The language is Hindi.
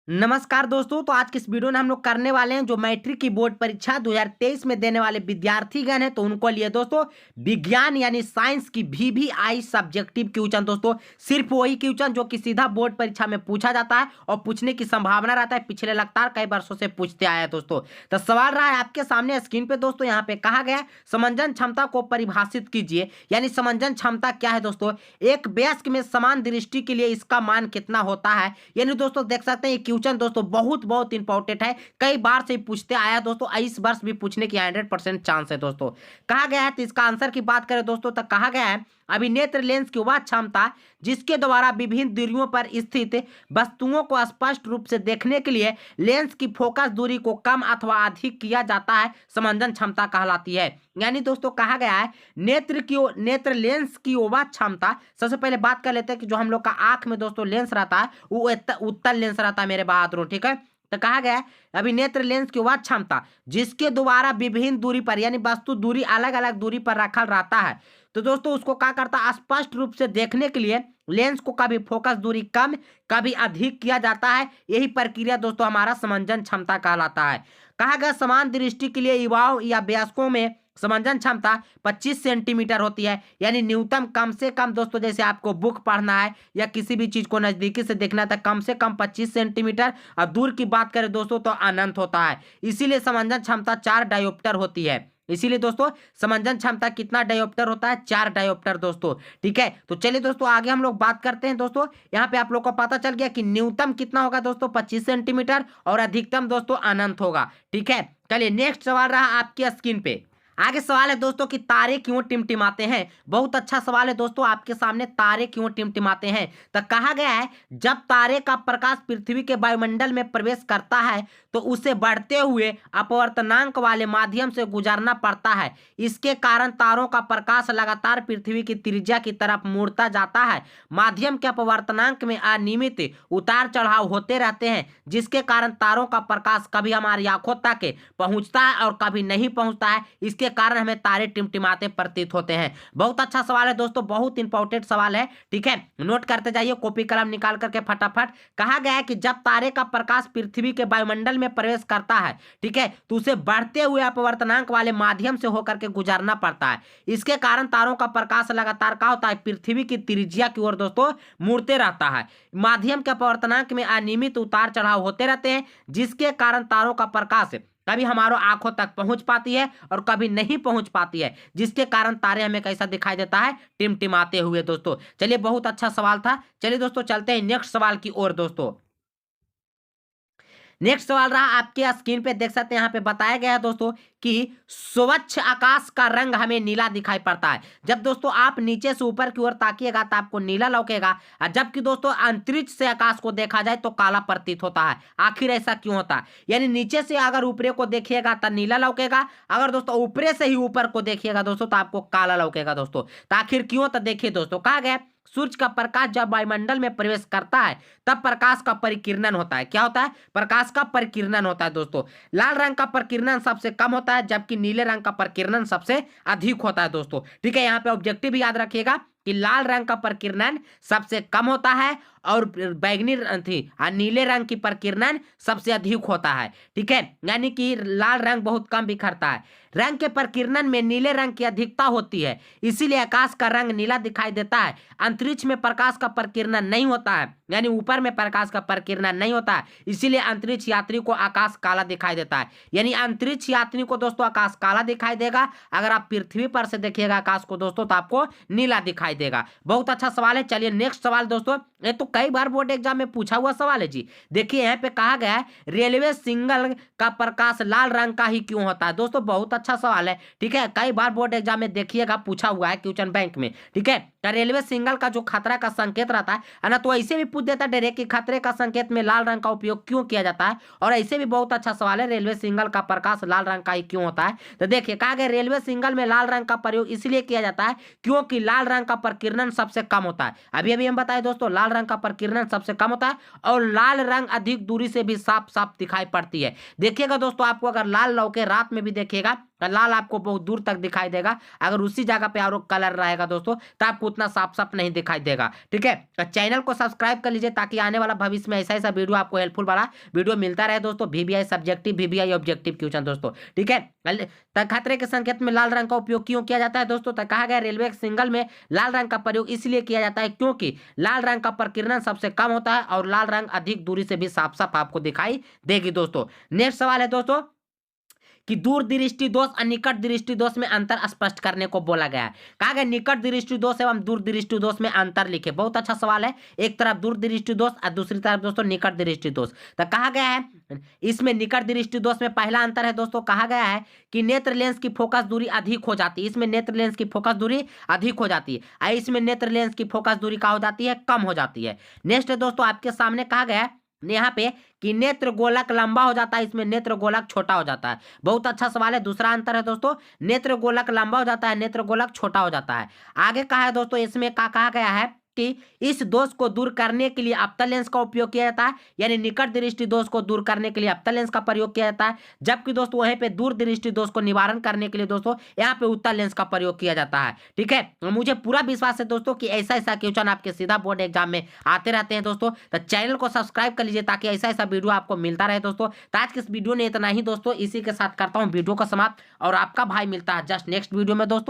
नमस्कार दोस्तों। तो आज की इस वीडियो में हम लोग करने वाले हैं जो मैट्रिक की बोर्ड परीक्षा 2023 में देने वाले विद्यार्थीगण हैं तो उनको लिए दोस्तों विज्ञान यानी साइंस की VVI सब्जेक्टिव क्वेश्चन। दोस्तों सिर्फ वही क्वेश्चन जो कि सीधा बोर्ड परीक्षा में पूछा जाता है और पूछने की संभावना रहता है, पिछले लगातार कई वर्षों से पूछते आए हैं दोस्तों। तो सवाल रहा है आपके सामने स्क्रीन पे दोस्तों। यहाँ पे कहा गया है समंजन क्षमता को परिभाषित कीजिए। यानी समंजन क्षमता क्या है दोस्तों? एक वयस्क में समान दृष्टि के लिए इसका मान कितना होता है। यानी दोस्तों देख सकते हैं क्वेश्चन दोस्तों बहुत इंपॉर्टेंट है, कई बार से पूछते आया दोस्तों, इस वर्ष भी पूछने की 100% चांस है दोस्तों। कहा गया है तो इसका आंसर की बात करें दोस्तों तो कहा गया है अभिनेत्र लेंस की वह क्षमता जिसके द्वारा विभिन्न दूरियों पर स्थित वस्तुओं को स्पष्ट रूप से देखने के लिए लेंस की फोकस दूरी को कम अथवा अधिक किया जाता है, समंजन क्षमता कहलाती है। यानी दोस्तों कहा गया है नेत्र लेंस की वह क्षमता। सबसे पहले बात कर लेते हैं कि जो हम लोग का आंख में दोस्तों लेंस रहता है वो उत्तल लेंस रहता है मेरे बहादुर, ठीक है। तो कहा गया है अभिनेत्र लेंस की वह क्षमता जिसके द्वारा विभिन्न दूरी पर यानी वस्तु दूरी अलग अलग दूरी पर रखल रहता है तो दोस्तों उसको क्या करता है, स्पष्ट रूप से देखने के लिए लेंस को कभी फोकस दूरी कम कभी अधिक किया जाता है। यही प्रक्रिया दोस्तों हमारा समंजन क्षमता कहलाता है। कहा गया समान दृष्टि के लिए युवाओं या वयस्कों में समंजन क्षमता 25 सेंटीमीटर होती है। यानी न्यूनतम कम से कम दोस्तों जैसे आपको बुक पढ़ना है या किसी भी चीज को नजदीकी से देखना है तो कम से कम 25 सेंटीमीटर, और दूर की बात करें दोस्तों तो अनंत होता है। इसीलिए समंजन क्षमता 4 डायोप्टर होती है। इसीलिए दोस्तों समंजन क्षमता कितना डायोप्टर होता है? 4 डायोप्टर दोस्तों, ठीक है। तो चलिए दोस्तों आगे हम लोग बात करते हैं दोस्तों। यहाँ पे आप लोग को पता चल गया कि न्यूनतम कितना होगा दोस्तों 25 सेंटीमीटर और अधिकतम दोस्तों अनंत होगा, ठीक है। चलिए नेक्स्ट सवाल रहा आपकी स्क्रीन पे। आगे सवाल है दोस्तों कि तारे क्यों टिमटिमाते हैं। बहुत अच्छा सवाल है दोस्तों आपके सामने, तारे क्यों टिमटिमाते हैं। तो कहा गया है जब तारे का प्रकाश पृथ्वी के वायुमंडल में प्रवेश करता है तो उसे बढ़ते हुए अपवर्तनांक वाले माध्यम से गुजरना पड़ता है। इसके कारण तारों का प्रकाश लगातार पृथ्वी की त्रिज्या की तरफ मुड़ता जाता है। माध्यम के अपवर्तनांक में अनियमित उतार चढ़ाव होते रहते हैं जिसके कारण तारों का प्रकाश कभी हमारी आंखों तक पहुंचता है और कभी नहीं पहुंचता है। इसके कारण हमें तारे टिमटिमाते प्रतीत होते हैं। बहुत अच्छा सवाल है दोस्तों, बहुत इंपॉर्टेंट सवाल है, ठीक है। नोट करते जाइए कॉपी कलम निकाल करके फटाफट। कहा गया है कि जब तारे का प्रकाश पृथ्वी के वायुमंडल में प्रवेश करता है, ठीक है, तो उसे बढ़ते हुए अपवर्तनांक वाले माध्यम से होकर के गुजरना पड़ता है। इसके कारण तारों का प्रकाश लगातार क्या होता है, पृथ्वी की त्रिज्या की ओर दोस्तों मुड़ते रहता है। माध्यम के अपवर्तनांक में अनियमित उतार चढ़ाव होते रहते हैं जिसके कारण तारों का प्रकाश कभी हमारो आंखों तक पहुंच पाती है और कभी नहीं पहुंच पाती है, जिसके कारण तारे हमें कैसा दिखाई देता है, टिमटिमाते हुए दोस्तों। चलिए बहुत अच्छा सवाल था। चलिए दोस्तों चलते हैं नेक्स्ट सवाल की ओर दोस्तों। नेक्स्ट सवाल रहा आपके स्क्रीन पे, देख सकते हैं यहाँ पे बताया गया है दोस्तों कि स्वच्छ आकाश का रंग हमें नीला दिखाई पड़ता है। जब दोस्तों आप नीचे से ऊपर की ओर ताकिएगा तो आपको नीला लौकेगा, और जबकि दोस्तों अंतरिक्ष से आकाश को देखा जाए तो काला प्रतीत होता है। आखिर ऐसा क्यों होता है? यानी नीचे से अगर ऊपरे को देखिएगा तो नीला लौकेगा, अगर दोस्तों ऊपरे से ही ऊपर को देखिएगा दोस्तों तो आपको काला लौकेगा दोस्तों। तो आखिर क्यों? तो देखिए दोस्तों कहा गया सूर्य का प्रकाश जब वायुमंडल में प्रवेश करता है तब प्रकाश का परिकिरणन होता है। क्या होता है? प्रकाश का परिकिरणन होता है दोस्तों। लाल रंग का परिकिरणन सबसे कम होता है जबकि नीले रंग का परिकिरणन सबसे अधिक होता है दोस्तों, ठीक है। यहाँ पे ऑब्जेक्टिव भी याद रखिएगा कि लाल रंग का परिकिरणन सबसे कम होता है और बैगनी थी नीले रंग की परिकिरणन सबसे अधिक होता है, ठीक है। यानी कि लाल रंग बहुत कम बिखरता है। रंग के परिकिरणन में नीले रंग की अधिकता होती है, इसीलिए आकाश का रंग नीला दिखाई देता है। अंतरिक्ष में प्रकाश का परिकिरणन नहीं होता है, यानी ऊपर में प्रकाश का परिकिरणन नहीं होता है, इसीलिए अंतरिक्ष यात्री को आकाश काला दिखाई देता है। यानी अंतरिक्ष यात्री को दोस्तों आकाश काला दिखाई देगा, अगर आप पृथ्वी पर से देखिएगा आकाश को दोस्तों तो आपको नीला दिखाई देगा। बहुत अच्छा सवाल है। चलिए नेक्स्ट सवाल दोस्तों, ये तो कई बार बोर्ड एग्जाम में पूछा हुआ सवाल है जी। देखिए यहाँ पे कहा गया है रेलवे सिग्नल का प्रकाश लाल रंग का ही क्यों होता है। दोस्तों बहुत अच्छा सवाल है, ठीक है। कई बार बोर्ड एग्जाम में देखिएगा पूछा हुआ है क्वेश्चन बैंक में, ठीक है। रेलवे सिग्नल का जो खतरा का संकेत रहता है ना, तो ऐसे भी पूछ देता है डायरेक्ट कि खतरे का संकेत में लाल रंग का उपयोग क्यों किया जाता है। और ऐसे भी बहुत अच्छा सवाल है रेलवे सिग्नल का प्रकाश लाल रंग का ही क्यों होता है। तो देखिए कहा गया रेलवे सिग्नल में लाल रंग का प्रयोग इसलिए किया जाता है क्योंकि लाल रंग का प्रकिरणन सबसे कम होता है। अभी अभी हम बताए दोस्तों लाल रंग का प्रकिरणन सबसे कम होता है और लाल रंग अधिक दूरी से भी साफ साफ दिखाई पड़ती है। देखिएगा दोस्तों आपको अगर लाल लौके रात में भी देखिएगा तो लाल आपको बहुत दूर तक दिखाई देगा। अगर उसी जगह पे और कलर रहेगा दोस्तों तो आपको उतना साफ साफ नहीं दिखाई देगा। ठीक है, तो चैनल को सब्सक्राइब कर लीजिए ताकि आने वाला भविष्य में ऐसा ऐसा वीडियो आपको हेल्पफुल वाला वीडियो मिलता रहे दोस्तों। VBI subjective, VBI objective question दोस्तों। ठीक है, तो खतरे के संकेत में लाल रंग का उपयोग क्यों किया जाता है दोस्तों? तो कहा गया रेलवे सिग्नल में लाल रंग का प्रयोग इसलिए किया जाता है क्योंकि लाल रंग का प्रकीर्णन सबसे कम होता है और लाल रंग अधिक दूरी से भी साफ साफ आपको दिखाई देगी दोस्तों। नेक्स्ट सवाल है दोस्तों कि दूर दृष्टि दोष और निकट दृष्टि दोष में अंतर स्पष्ट करने को बोला गया है। कहा गया निकट दृष्टि दोष एवं दूर दृष्टि दोष में अंतर लिखे। बहुत अच्छा सवाल है। एक तरफ दूर दृष्टि दोष और दूसरी तरफ दोस्तों निकट दृष्टि दोष। तो कहा गया है इसमें निकट दृष्टि दोष में पहला अंतर है दोस्तों, कहा गया है कि नेत्र लेंस की फोकस दूरी अधिक हो जाती है। इसमें नेत्र लेंस की फोकस दूरी अधिक हो जाती है, इसमें नेत्र लेंस की फोकस दूरी क्या हो जाती है? कम हो जाती है। नेक्स्ट है दोस्तों आपके सामने कहा गया है यहाँ पे कि नेत्र गोलक लंबा हो जाता है, इसमें नेत्र गोलक छोटा हो जाता है। बहुत अच्छा सवाल है। दूसरा अंतर है दोस्तों नेत्र गोलक लंबा हो जाता है, नेत्र गोलक छोटा हो जाता है। आगे कहा है दोस्तों इसमें क्या कहा गया है कि इस दोष को दूर करने के लिए अवतल लेंस का उपयोग किया जाता है, यानी निकट दृष्टि दोष को दूर करने के लिए अवतल लेंस का प्रयोग किया जाता है, जबकि दोस्तों वहीं पे दूर दृष्टि दोष को निवारण करने के लिए दोस्तों यहाँ पे उत्तल लेंस का प्रयोग किया जाता है। ठीक है, तो मुझे पूरा विश्वास है दोस्तों कि ऐसा ऐसा क्वेश्चन आपके सीधा बोर्ड एग्जाम में आते रहते हैं दोस्तों। तो चैनल को सब्सक्राइब कर लीजिए ताकि ऐसा ऐसा वीडियो आपको मिलता रहे दोस्तों। तो आज के इस वीडियो ने इतना ही दोस्तों, इसी के साथ करता हूँ वीडियो का समाप्त और आपका भाई मिलता है जस्ट नेक्स्ट वीडियो में दोस्तों।